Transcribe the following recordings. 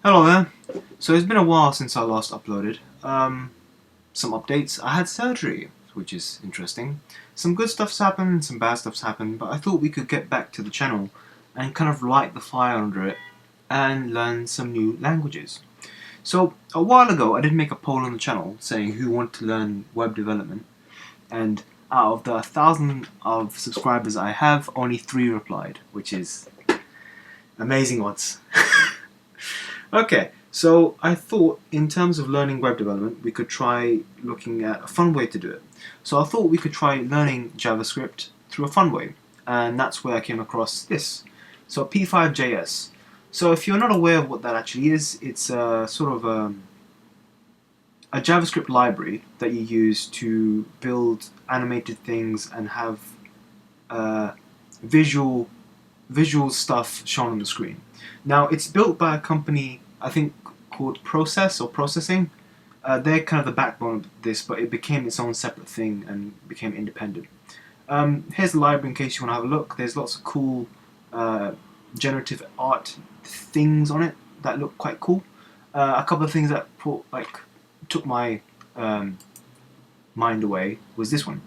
Hello there. So it's been a while since I last uploaded. Some updates. I had surgery, which is interesting. Some good stuff's happened, some bad stuff's happened, but I thought we could get back to the channel and kind of light the fire under it and learn some new languages. So a while ago I did make a poll on the channel saying who wanted to learn web development, and out of the 1,000 of subscribers I have, only 3 replied, which is amazing odds. Okay, so I thought in terms of learning web development, we could try looking at a fun way to do it. So I thought we could try learning JavaScript through a fun way, and that's where I came across this. So p5JS. So if you're not aware of what that actually is, it's a sort of a JavaScript library that you use to build animated things and have visual stuff shown on the screen. Now, it's built by a company, I think, called Processing. They're kind of the backbone of this, but it became its own separate thing and became independent. Here's the library in case you want to have a look. There's lots of cool generative art things on it that look quite cool. A couple of things that took my mind away was this one.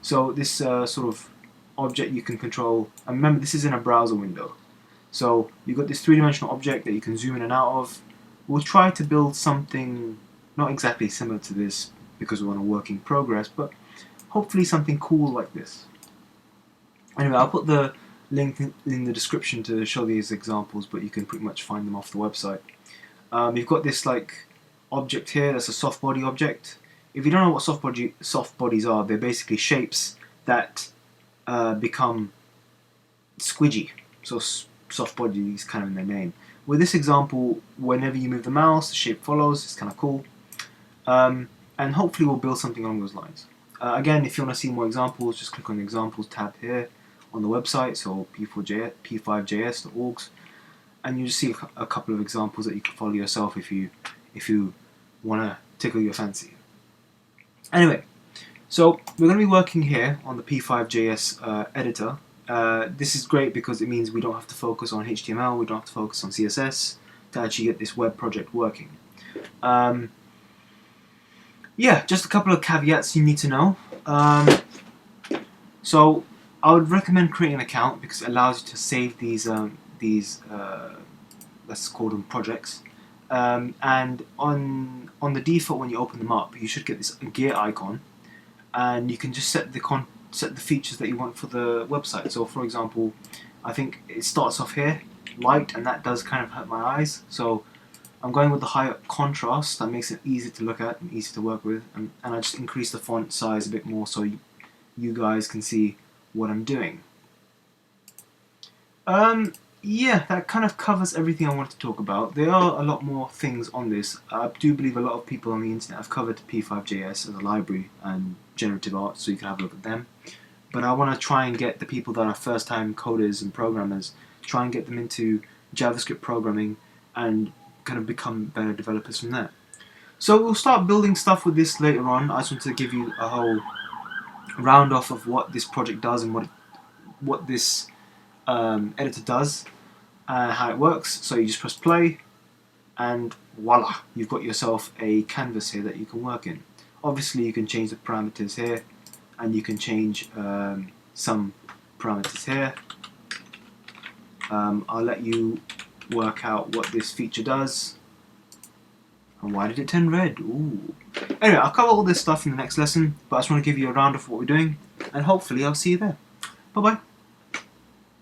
So this sort of object you can control, and remember this is in a browser window. So you've got this 3-dimensional object that you can zoom in and out of. We'll try to build something not exactly similar to this because we're on a work in progress, but hopefully something cool like this. Anyway, I'll put the link in the description to show these examples, but you can pretty much find them off the website. You've got this object here that's a soft body object. If you don't know what soft bodies are, they're basically shapes that become squidgy. So soft body is kind of in their name. With this example, whenever you move the mouse, the shape follows. It's kind of cool. And hopefully we'll build something along those lines. Again, if you want to see more examples, just click on the examples tab here on the website, so p5js.org, and you just see a couple of examples that you can follow yourself if you want to tickle your fancy. Anyway, so we're going to be working here on the p5JS editor. This is great because it means we don't have to focus on HTML, we don't have to focus on CSS to actually get this web project working. Yeah, just a couple of caveats you need to know. So I would recommend creating an account because it allows you to save these let's call them projects. And on the default, when you open them up, you should get this gear icon, and you can just set the features that you want for the website. So for example, I think it starts off here, light, and that does kind of hurt my eyes. So I'm going with the higher contrast. That makes it easy to look at and easy to work with. And I just increase the font size a bit more so you guys can see what I'm doing. Yeah, that kind of covers everything I wanted to talk about. There are a lot more things on this. I do believe a lot of people on the internet have covered p5JS as a library and generative art, so you can have a look at them. But I want to try and get the people that are first-time coders and programmers, try and get them into JavaScript programming and kind of become better developers from there. So we'll start building stuff with this later on. I just want to give you a whole round off of what this project does and what this editor does and how it works. So you just press play and voila, you've got yourself a canvas here that you can work in. Obviously you can change the parameters here, and you can change some parameters here. I'll let you work out what this feature does. And why did it turn red? Ooh. Anyway, I'll cover all this stuff in the next lesson, but I just want to give you a round of what we're doing, and hopefully I'll see you there. Bye bye.